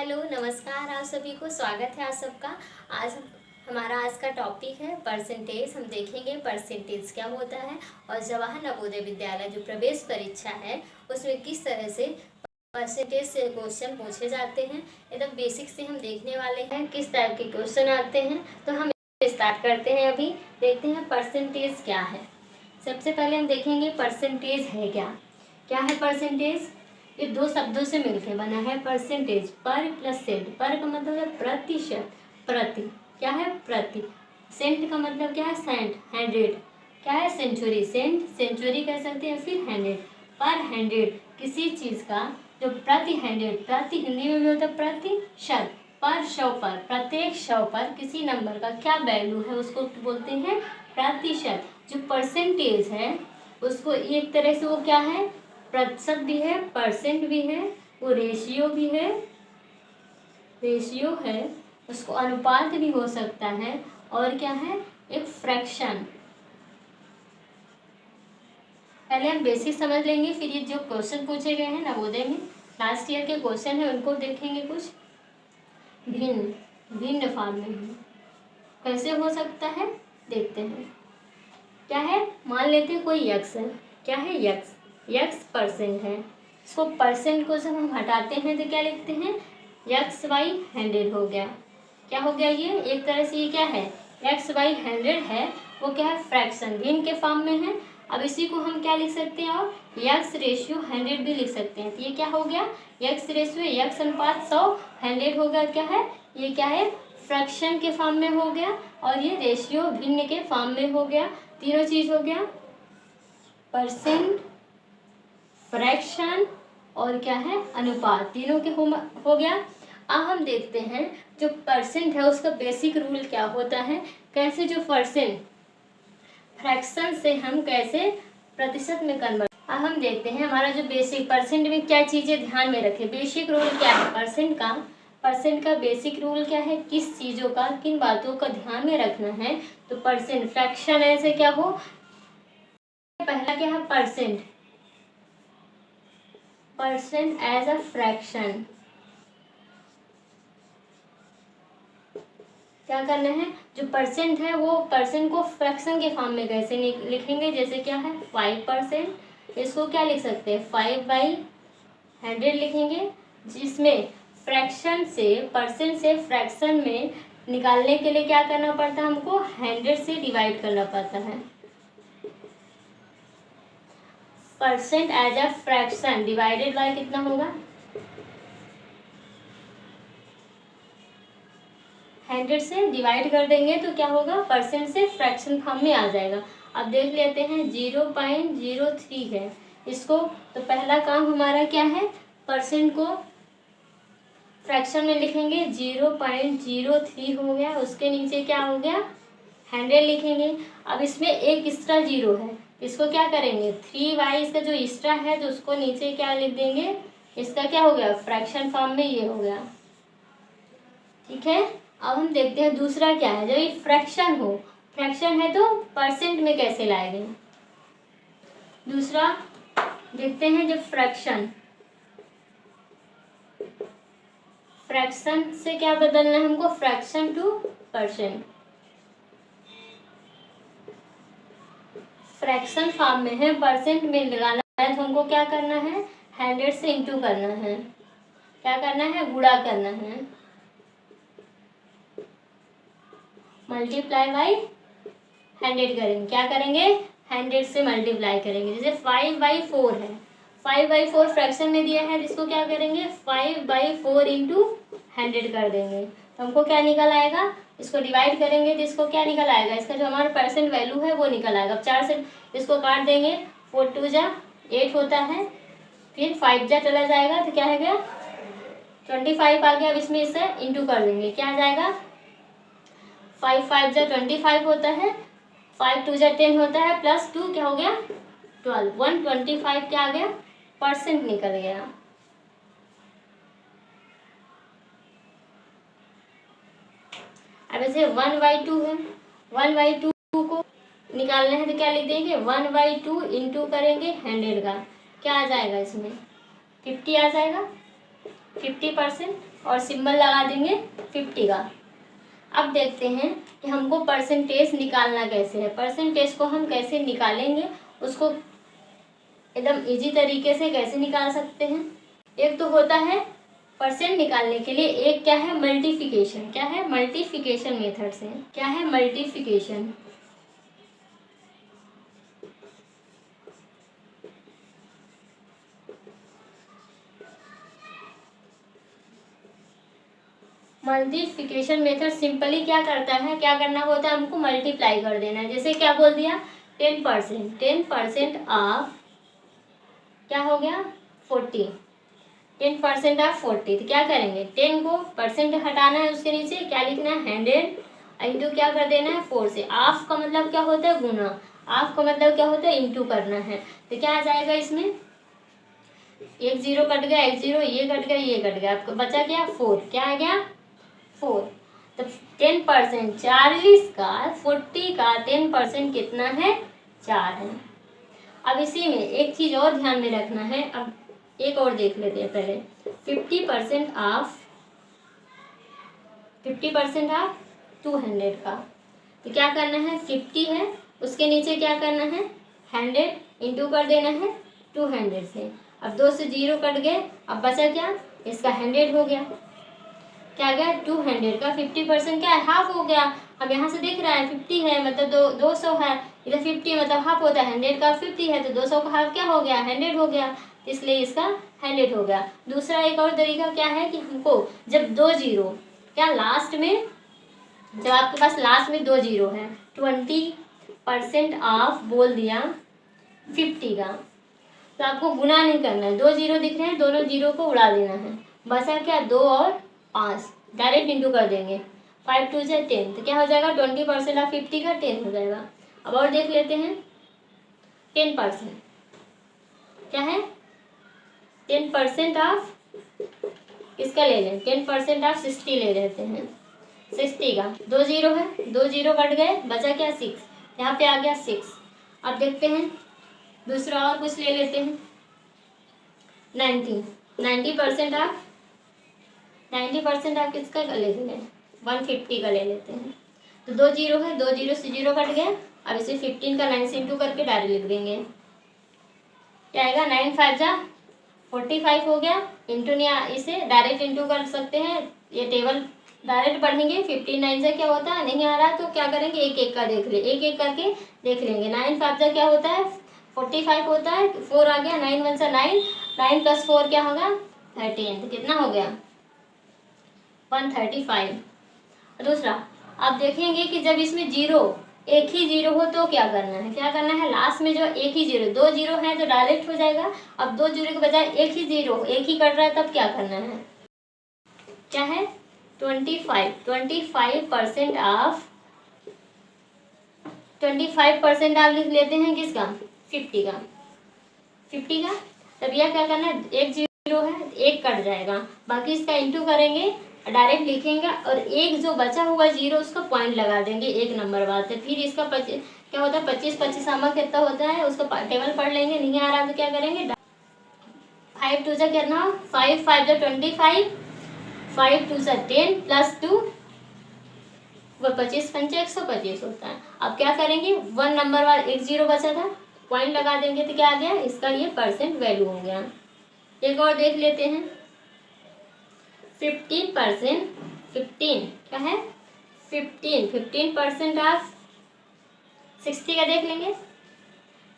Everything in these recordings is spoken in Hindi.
हेलो नमस्कार, आप सभी को स्वागत है आप सबका। आज हमारा आज का टॉपिक है परसेंटेज। हम देखेंगे परसेंटेज क्या होता है और जवाहर नवोदय विद्यालय जो प्रवेश परीक्षा है उसमें किस तरह से परसेंटेज से क्वेश्चन पूछे जाते हैं। एकदम बेसिक से हम देखने वाले हैं किस टाइप के क्वेश्चन आते हैं। तो हम स्टार्ट करते हैं। अभी देखते हैं परसेंटेज क्या है। सबसे पहले हम देखेंगे परसेंटेज है क्या। क्या है परसेंटेज? ये दो शब्दों से मिलकर बना है परसेंटेज। पर प्लस सेंट। पर का मतलब है प्रतिशत, प्रति। क्या है? प्रति। सेंट का मतलब क्या है? Cent, hundred. क्या है? सेंचुरी। सेंट सेंचुरी कह सकते हैं, फिर हंड्रेड। पर हंड्रेड किसी चीज का जो प्रति हंड्रेड, प्रति हिंदी में भी होता है प्रतिशत। पर सौ पर, प्रत्येक सौ पर किसी नंबर का क्या वैल्यू है उसको बोलते हैं प्रतिशत। जो परसेंटेज है उसको एक तरह से वो क्या है? प्रतिशत भी है, परसेंट भी है, वो रेशियो भी है, रेशियो है, उसको अनुपात भी हो सकता है, और क्या है? एक फ्रैक्शन। पहले हम बेसिक समझ लेंगे, फिर ये जो क्वेश्चन पूछे गए हैं नवोदय में लास्ट ईयर के क्वेश्चन है उनको देखेंगे। कुछ भिन्न भिन्न फॉर्म में कैसे हो सकता है देखते हैं। क्या है? मान लेते हैं कोई यक्स है। क्या है? यक्स। यक्स परसेंट है। इसको परसेंट को जब हम हटाते हैं तो क्या लिखते हैं? यक्स बाई हंड्रेड हो गया। क्या हो गया? ये एक तरह से ये क्या है? यक्स बाई हंड्रेड है, वो क्या है? फ्रैक्शन, भिन्न के फॉर्म में है। अब इसी को हम क्या लिख सकते हैं? और यक्स रेशियो हंड्रेड भी लिख सकते हैं। तो ये क्या हो गया? यक्स रेशियो, यक्स अनुपात 100, हंड्रेड हो गया। क्या है? ये क्या है? फ्रैक्शन के फॉर्म में हो गया, और ये रेशियो भिन्न के फॉर्म में हो गया। तीनों चीज हो गया, परसेंट, फ्रैक्शन और क्या है? अनुपात, तीनों के हो गया। अब हम देखते हैं जो परसेंट है उसका बेसिक रूल क्या होता है, कैसे जो परसेंट फ्रैक्शन से हम कैसे प्रतिशत में कन्वर्ट। अब हम देखते हैं हमारा जो बेसिक परसेंट में क्या चीजें ध्यान में रखें। बेसिक रूल क्या है परसेंट का बेसिक रूल क्या है? किस चीजों का, किन बातों का ध्यान में रखना है। तो परसेंट फ्रैक्शन ऐसे क्या हो, पहला क्या है? Percent, percent as a fraction. क्या करना है? जो परसेंट है वो परसेंट को फ्रैक्शन के फॉर्म में कैसे लिखेंगे। जैसे क्या है? 5%। इसको क्या लिख सकते हैं? 5/100 लिखेंगे, जिसमें फ्रैक्शन से, परसेंट से फ्रैक्शन में निकालने के लिए क्या करना पड़ता है? हमको 100 से डिवाइड करना पड़ता है। Percent as a fraction divided by कितना होगा? 100 से डिवाइड कर देंगे तो क्या होगा? परसेंट से फ्रैक्शन फॉर्म में आ जाएगा। अब देख लेते हैं 0.03 है इसको। तो पहला काम हमारा क्या है? परसेंट को फ्रैक्शन में लिखेंगे, 0.03 हो गया। उसके नीचे क्या हो गया? 100 लिखेंगे। अब इसमें एक एक्स्ट्रा जीरो है, इसको क्या करेंगे? 3/, इसका जो एक्स्ट्रा है तो उसको नीचे क्या लिख देंगे? इसका क्या हो गया? फ्रैक्शन फॉर्म में ये हो गया। ठीक है। अब हम देखते हैं दूसरा क्या है। जब ये फ्रैक्शन हो, फ्रैक्शन है तो परसेंट में कैसे लाएंगे। दूसरा देखते हैं जब फ्रैक्शन, फ्रैक्शन से क्या बदलना है हमको? Fraction two percent. Fraction form में है, परसेंट में लगाना है तो हमको क्या करना है? 100 से इंटू करना है। क्या करना है? गुणा करना है। मल्टीप्लाई बाई 100 करेंगे। क्या करेंगे? 100 से मल्टीप्लाई करेंगे। जैसे 5/4 है, 5/4 फ्रैक्शन में दिया है, इसको क्या करेंगे? 5/4 इंटू 100 कर देंगे तो हमको क्या निकल आएगा? इसको डिवाइड करेंगे तो इसको क्या निकल आएगा? इसका जो हमारा परसेंट वैल्यू है वो निकल आएगा। अब 4 से इसको काट देंगे, 4 2 जा 8 होता है, फिर 5 जा चला जाएगा तो क्या है गया? 25 आ गया। अब इसमें इसे इंटू कर देंगे, क्या आ जाएगा? 5 5 जा 25 होता है, 5 2 जा 10 होता है, प्लस 2 क्या हो गया? 12। 125 क्या आ गया? परसेंट निकल गया। अब ऐसे 1/2 है, 1/2 को निकालना है तो क्या लिख देंगे? 1/2 इंटू करेंगे 100 का, क्या आ जाएगा? इसमें 50 आ जाएगा, 50%। और सिंबल लगा देंगे 50 का। अब देखते हैं कि हमको परसेंटेज निकालना कैसे है। परसेंटेज को हम कैसे निकालेंगे, उसको एकदम इजी तरीके से कैसे निकाल सकते हैं। एक तो होता है परसेंट निकालने के लिए, एक क्या है मल्टीप्लिकेशन। क्या है मल्टीप्लिकेशन मेथड से। क्या है मल्टीप्लिकेशन। मल्टीप्लिकेशन मेथड सिंपली क्या करता है, क्या करना होता है, हमको मल्टीप्लाई कर देना है। जैसे क्या बोल दिया 10%, 10% ऑफ क्या हो गया 40, 10% ऑफ 40। तो क्या करेंगे 10 को परसेंट हटाना है, उसके नीचे क्या लिखना है 100 इंटू क्या कर देना है 4 से। ऑफ का मतलब क्या होता है गुना, ऑफ का मतलब क्या होता है इंटू करना है। तो क्या आ जाएगा इसमें, एक जीरो कट गया, एक जीरो, ये कट गया, ये कट गया, आपको बचा क्या 4। क्या आ गया 4। तो 10% 40 का 40 का 10% कितना है 4 है। अब इसी में एक चीज और ध्यान में रखना है। अब एक और देख लेते हैं पहले 50% ऑफ 200 का। तो क्या करना है 50 है, उसके नीचे क्या करना है 100 इंटू कर देना है 200 से। अब 2 से 0 कट गए, अब बचा क्या इसका 100 हो गया। क्या गया 200 का 50% क्या है हाफ हो गया। अब यहाँ से दिख रहा है 50 है मतलब 200 है, इधर 50 मतलब हाफ होता है, 100 का 50 है तो 200 का हाफ क्या हो गया 100 हो गया, इसलिए इसका 100 हो गया। दूसरा एक और तरीका क्या है कि हमको जब 2 जीरो क्या लास्ट में, जब आपके पास लास्ट में 2 जीरो है 20% ऑफ बोल दिया 50 का, तो आपको गुना नहीं करना है। 2 जीरो दिख रहे हैं, दोनों जीरो को उड़ा देना है, बचा क्या 2 और 5 डायरेक्ट इंटू कर देंगे। 5 2 से 10, तो क्या हो जाएगा 20% ऑफ 50 का 10 हो जाएगा। अब और देख लेते हैं 10% क्या है 10% ऑफ इसका ले लें, 10% ऑफ 60 ले लेते हैं। 60 का 2 जीरो है, 2 जीरो कट गए, बचा क्या 6, यहाँ पे आ गया 6। अब देखते हैं दूसरा और कुछ ले लेते हैं 90% ऑफ 90% ऑफ किसका ले लेते हैं 150 का ले लेते हैं। तो 2 जीरो है, 2 जीरो से 0 कट गया, अब इसे 15 का 9 से इंटू करके डायरेक्ट लिख देंगे। क्या आएगा 9 5 जा 45 हो गया। इंटू नहीं, इसे डायरेक्ट इंटू कर सकते हैं, ये टेबल डायरेक्ट पढ़ेंगे। 15 9 से क्या होता है, नहीं आ रहा तो क्या करेंगे एक एक का देख ले, एक एक करके देख लेंगे। 9 5 जा क्या होता है 45 होता है, 4 आ गया, 9 1 से 9, 9 + 4 क्या होगा 13, तो कितना हो गया 135। दूसरा आप देखेंगे कि जब इसमें जीरो एक ही जीरो हो तो क्या करना है, क्या करना है लास्ट में जो एक ही जीरो, 2 जीरो है तो डायरेक्ट हो जाएगा। अब 2 जीरो के बजाय एक ही जीरो, एक ही कट रहा है, तब क्या करना है, क्या है 25% ऑफ 25% आप लिख लेते हैं किसका 50 का 50 का। तब यह क्या करना है, एक जीरो है एक कट जाएगा, बाकी इसका इंटू करेंगे डायरेक्ट लिखेंगे, और एक जो बचा हुआ जीरो उसका पॉइंट लगा देंगे एक नंबर बाद। फिर इसका क्या होता है 25 25 आमा कितना होता है उसका टेबल पढ़ लेंगे, नहीं आ रहा तो क्या करेंगे 5 2 जा करना 5 5 जा 25, 5 2 जा 10 + 2 वो 25 पंचे 125 होता है। अब क्या करेंगे 1 नंबर वाला एक जीरो बचा था, पॉइंट लगा देंगे तो क्या आ गया इसका ये परसेंट वैल्यू हो गया। एक और देख लेते हैं 15% 15 क्या है 15% ऑफ 60 का देख लेंगे। तो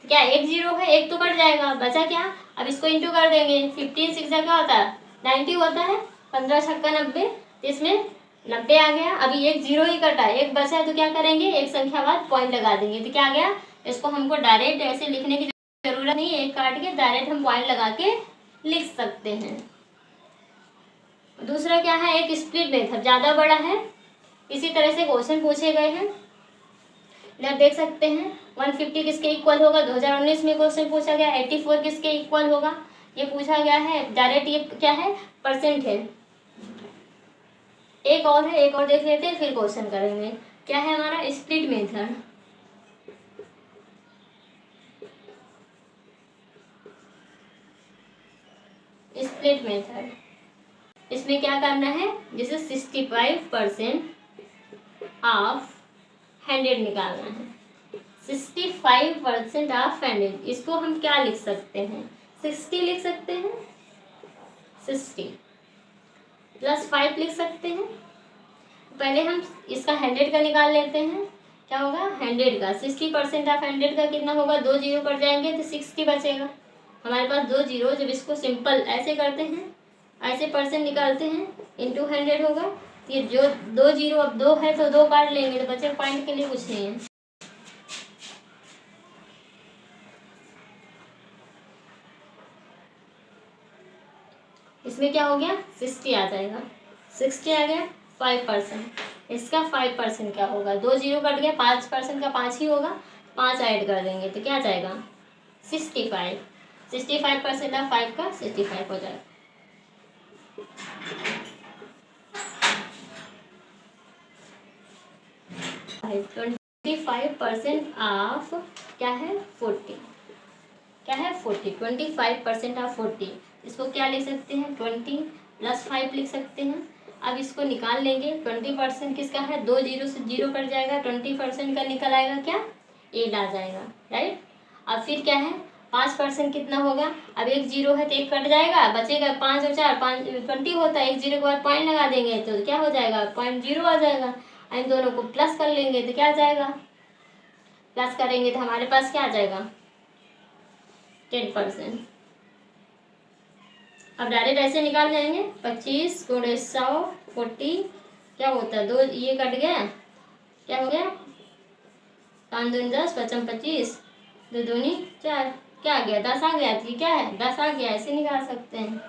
क्या एक जीरो है, एक तो कट जाएगा, बचा क्या, अब इसको इंटू कर देंगे। 15 6 क्या होता है 90 होता है, 15 छक्का 90, इसमें 90 आ गया। अभी एक जीरो ही कटा है, एक बचा है, तो क्या करेंगे एक संख्या बाद पॉइंट लगा देंगे। तो क्या आ गया, इसको हमको डायरेक्ट ऐसे लिखने की जरूरत नहीं है, एक काट के डायरेक्ट हम पॉइंट लगा के लिख सकते हैं। दूसरा क्या है एक स्प्लिट मेथड, ज़्यादा बड़ा है, इसी तरह से क्वेश्चन पूछे गए हैं। इधर देख सकते हैं 150 किसके इक्वल होगा, 2019 में क्वेश्चन पूछा गया। 84 किसके इक्वल होगा, ये पूछा गया है डायरेक्ट, ये क्या है परसेंट है। एक और है, एक और देख लेते हैं फिर क्वेश्चन करेंगे। क्या है हमारा स्प्लिट मेथड, स्प्लिट मेथड इसमें क्या करना है, जैसे 65% ऑफ 100 निकालना है। 65% ऑफ 100, इसको हम क्या लिख सकते हैं, 60 लिख सकते हैं। 60 प्लस 5 लिख सकते हैं। पहले हम इसका 100 का निकाल लेते हैं। क्या होगा 100 का, 60% ऑफ 100 का कितना होगा, 2 जीरो कट जाएंगे तो 60 बचेगा। हमारे पास 2 जीरो, जब इसको सिंपल ऐसे करते हैं, ऐसे परसेंट निकालते हैं, इंटू 100 होगा। तो ये जो 2 जीरो, अब 2 है तो 2 काट लेंगे तो बचे, पॉइंट के लिए कुछ नहीं है। इसमें क्या हो गया, 60 आ जाएगा। 60 आ गया, 5%। इसका 5% क्या होगा, 2 जीरो कट गया, 5% का 5 ही होगा, 5 ऐड कर देंगे तो क्या आ जाएगा 65। 65% ऑफ 5 का 65 हो जाएगा। 25% ऑफ क्या है 40, क्या है 40, 25% ऑफ 40, इसको क्या लिख सकते हैं 20 प्लस 5 लिख सकते हैं। अब इसको निकाल लेंगे, 20% किसका है, 2 जीरो से जीरो कट जाएगा, 20% का निकल आएगा क्या 8 आ जाएगा, राइट। अब फिर क्या है 5% कितना होगा, अब 1 जीरो है तो 1 कट जाएगा, बचेगा 5 और 4, 5 20 होता है, 1 जीरो के बाद पॉइंट लगा देंगे तो क्या हो जाएगा 0.0 आ जाएगा। इन दोनों को प्लस कर लेंगे तो क्या आ जाएगा, प्लस करेंगे तो हमारे पास क्या आ जाएगा 10%। अब डायरेक्ट ऐसे निकाल जाएंगे, 25 गुणे 100 40, क्या होता है 2 ये कट गया, क्या हो गया 5 दूनी 10, 55 25, 2 दूनी 4, क्या आ गया 10 आ गया। तो क्या है 10 आ गया, ऐसे निकाल सकते हैं।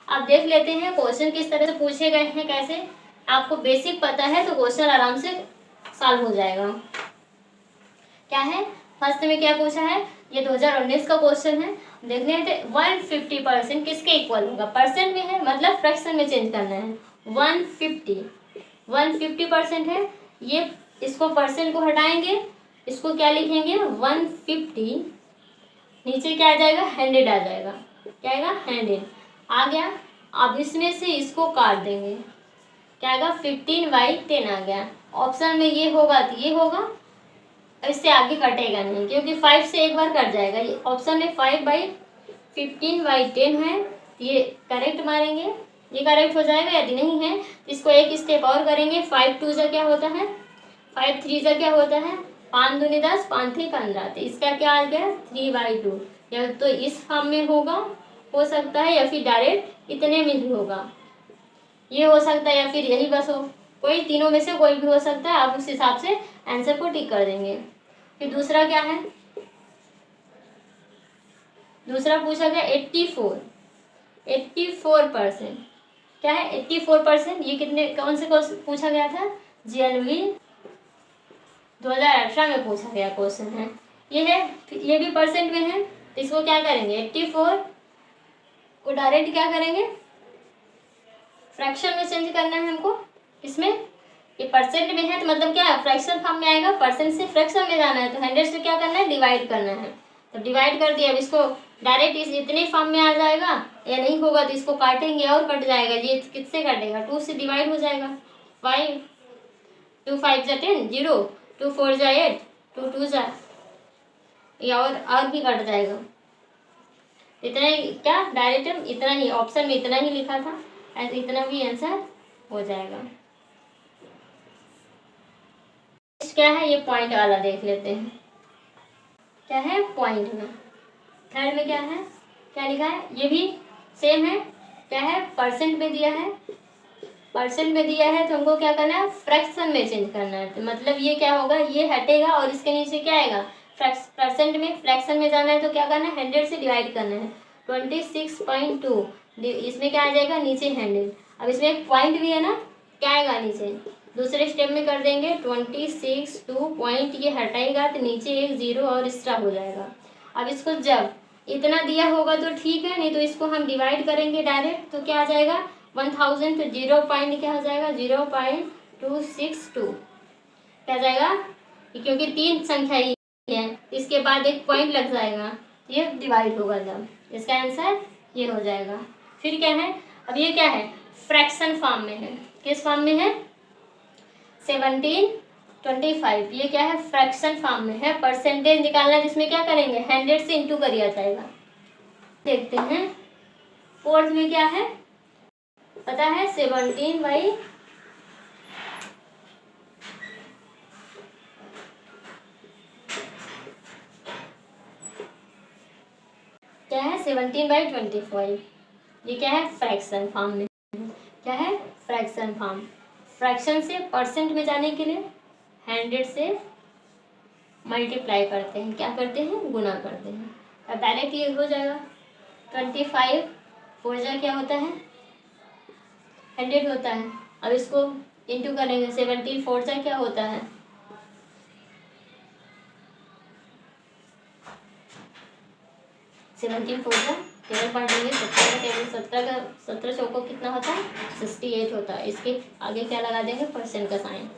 अब देख लेते हैं क्वेश्चन किस तरह से पूछे गए हैं, कैसे। आपको बेसिक पता है तो क्वेश्चन आराम से सॉल्व हो जाएगा। क्या है फर्स्ट में क्या पूछा है, ये 2019 का क्वेश्चन है। देखने थे 150% किसके इक्वल होगा, परसेंट में है मतलब फ्रैक्शन में चेंज करना है। 150% है ये, इसको परसेंट को हटाएंगे, इसको क्या लिखेंगे 150, नीचे क्या आ जाएगा 100 आ जाएगा, क्या आएगा 100 आ गया। अब इसमें से इसको काट देंगे, क्या आएगा 15/10 आ गया। ऑप्शन में ये होगा तो ये होगा, इससे आगे कटेगा नहीं क्योंकि 5 से एक बार कट जाएगा। ये ऑप्शन में 5/15/10 है, ये करेक्ट मारेंगे, ये करेक्ट हो जाएगा। यदि नहीं है तो इसको एक स्टेप और करेंगे। 5 2 जा क्या होता है, 5 3 जा क्या होता है, 5 दूनी 10, 5 3 15, तो इसका क्या आ गया 3/2। या तो इस फॉर्म में होगा, हो सकता है, या फिर डायरेक्ट इतने में ही होगा, ये हो सकता है, या फिर यही बस हो, कोई तीनों में से कोई भी हो सकता है। आप उस हिसाब से आंसर को टिक कर देंगे। फिर दूसरा क्या है, दूसरा पूछा गया 84%, क्या है 84%, ये कितने कौन से पूछा गया था, GNV 2018 में पूछा गया क्वेश्चन है। ये है, ये भी परसेंट में है, तो इसको क्या करेंगे 84 को डायरेक्ट क्या करेंगे फ्रैक्शन में चेंज करना है हमको। इसमें ये परसेंट में है तो मतलब क्या है फ्रैक्शन फॉर्म में आएगा, परसेंट से फ्रैक्शन में जाना है तो 100 से क्या करना है डिवाइड करना है, तो डिवाइड कर दिया। अब इसको डायरेक्ट इस इतने फॉर्म में आ जाएगा, या नहीं होगा तो इसको काटेंगे और कट जाएगा। ये किससे कटेगा 2 से डिवाइड हो जाएगा, 5 2 5 जा 10 0, 2 4 जा 8, 2 2 जा, या और भी कट जाएगा। इतना ही क्या डायरेक्ट इतना ही ऑप्शन में इतना ही लिखा था, ऐसे इतना भी आंसर हो जाएगा। क्या है ये पॉइंट वाला देख लेते हैं, क्या है पॉइंट में थर्ड में क्या है, क्या लिखा है, ये भी सेम है, क्या है परसेंट में दिया है, परसेंट में दिया है तो हमको क्या करना है फ्रैक्शन में चेंज करना है। तो मतलब ये क्या होगा, ये हटेगा और इसके नीचे क्या आएगा परसेंट में, फ्रैक्शन में जाना है तो क्या करना है 100 से डिवाइड करना है। 26.2 इसमें क्या आ जाएगा नीचे 100। अब इसमें एक पॉइंट भी है ना, क्या आएगा नीचे, दूसरे स्टेप में कर देंगे 26.2 पॉइंट, ये हटाएगा तो नीचे एक 0 और एक्स्ट्रा हो जाएगा। अब इसको जब इतना दिया होगा तो ठीक है, नहीं तो इसको हम डिवाइड करेंगे डायरेक्ट तो क्या आ जाएगा 1000, तो 0 पॉइंट क्या हो जाएगा 0.262 क्या आ जाएगा, क्योंकि 3 संख्या ही है इसके बाद एक पॉइंट लग जाएगा, ये डिवाइड होगा जब, इसका आंसर ये हो जाएगा। फिर क्या है, अब ये क्या है फ्रैक्शन फॉर्म में है। किस फॉर्म में है? 1725, ये क्या है? फ्रैक्शन फॉर्म में है। परसेंटेज निकालना है जिसमें क्या करेंगे? 100 से इंटू करिया जाएगा। देखते हैं फोर्थ में क्या है, पता है? 17 बाई क्या है? 17/25। ये क्या है? फ्रैक्शन फॉर्म में। क्या है? Fraction form. फ्रैक्शन से परसेंट में जाने के लिए 100 से मल्टीप्लाई करते हैं। क्या करते हैं? गुना करते हैं। अब डायरेक्ट ये हो जाएगा 25 4 जा क्या होता है? 100 होता है। अब इसको इंटू करेंगे। 17 4 जा क्या होता है? 17 4 जा टेबल पढ़ लेंगे। 17 का टेबल 17 चौको कितना होता है? 68 होता है। इसके आगे क्या लगा देंगे? परसेंट का साइन।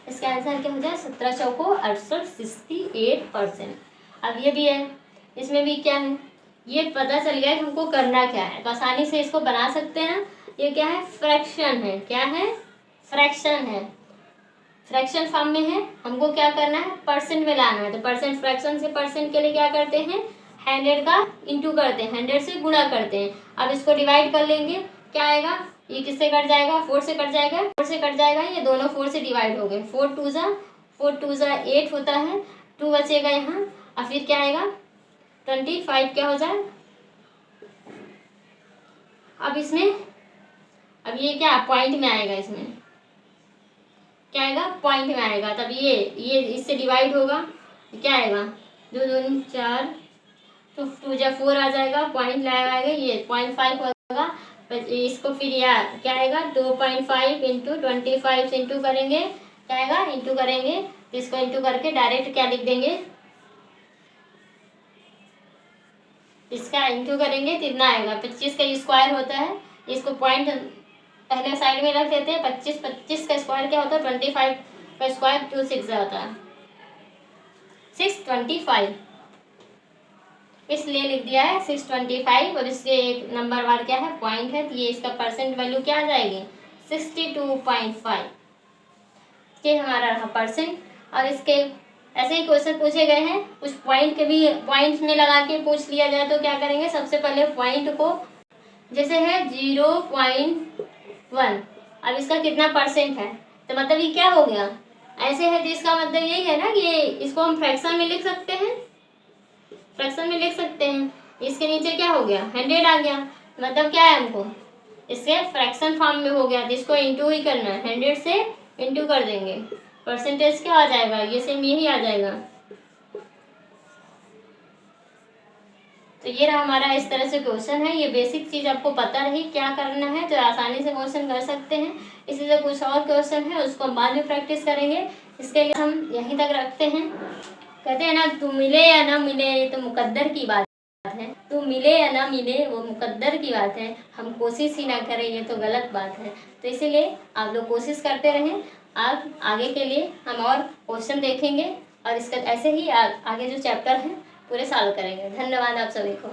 इसका आंसर क्या हो जाए? 17 चौको 68, 68%। अब ये भी है, इसमें भी क्या है? ये पता चल गया कि हमको करना क्या है, तो आसानी से इसको बना सकते हैं। ये क्या है? फ्रैक्शन है। क्या है? फ्रैक्शन है। फ्रैक्शन फॉर्म में है। हमको क्या करना है? परसेंट में लाना है। तो परसेंट, फ्रैक्शन से परसेंट के लिए क्या करते हैं? 100 का इंटू करते हैं, 100 से गुणा करते हैं। अब इसको डिवाइड कर लेंगे। क्या आएगा? ये किससे कट जाएगा? 4 से कट जाएगा। 4 से कट जाएगा। ये दोनों 4 से डिवाइड हो गए। 4 2 जा 8 होता है। 2 बचेगा यहाँ। और फिर क्या आएगा? 25 क्या हो जाए? अब इसमें, अब ये क्या पॉइंट में आएगा? इसमें क्या आएगा? पॉइंट में आएगा। तब ये इससे डिवाइड होगा। क्या आएगा? 2 2 4, तो 2 जा 4 आ जाएगा। पॉइंट लगाएगा, ये 0.5 होगा। इसको फिर यार क्या आएगा? 2.5 इंटू 25 से इंटू करेंगे। क्या आएगा? इंटू करेंगे। तो इसको इंटू करके डायरेक्ट क्या लिख देंगे? इसका इंटू करेंगे तो इतना आएगा। 25 का स्क्वायर होता है। इसको पॉइंट पहले साइड में रख देते हैं। 25 का स्क्वायर क्या होता है? 25 का स्क्वायर 26 होता है, 625। इसलिए लिख दिया है 625। और इसके एक नंबर वार क्या है? पॉइंट है। तो ये इसका परसेंट वैल्यू क्या आ जाएगी? 62.5। ये हमारा रहा परसेंट। और इसके ऐसे ही क्वेश्चन पूछे गए हैं। कुछ पॉइंट के भी पॉइंट में लगा के पूछ लिया जाए तो क्या करेंगे? सबसे पहले पॉइंट को, जैसे है 0.1, अब इसका कितना परसेंट है? तो मतलब ये क्या हो गया? ऐसे है तो इसका मतलब यही है ना कि ये इसको हम फ्रैक्शन में लिख सकते हैं। फ्रैक्शन में लिख सकते हैं। इसके नीचे क्या हो गया? 100 आ गया। मतलब क्या है? हमको इसके फ्रैक्शन फॉर्म में हो गया, जिसको इंटू ही करना है। 100 से इंटू कर देंगे। परसेंटेज क्या आ जाएगा? ये सेम यही आ जाएगा। तो ये रहा हमारा इस तरह से क्वेश्चन है। ये बेसिक चीज़ आपको पता रही क्या करना है, तो आसानी से क्वेश्चन कर सकते हैं। इसी से कुछ और क्वेश्चन है उसको हम बाद में प्रैक्टिस करेंगे। इसके लिए हम यहीं तक रखते हैं। कहते हैं ना, तू मिले या ना मिले ये तो मुकद्दर की बात है। तू मिले या ना मिले वो मुकद्दर की बात है। हम कोशिश ही ना करें ये तो गलत बात है। तो इसीलिए आप लोग कोशिश करते रहें। आप आगे के लिए हम और क्वेश्चन देखेंगे और इसका ऐसे ही आगे जो चैप्टर है पूरे सॉल्व करेंगे। धन्यवाद आप सभी को।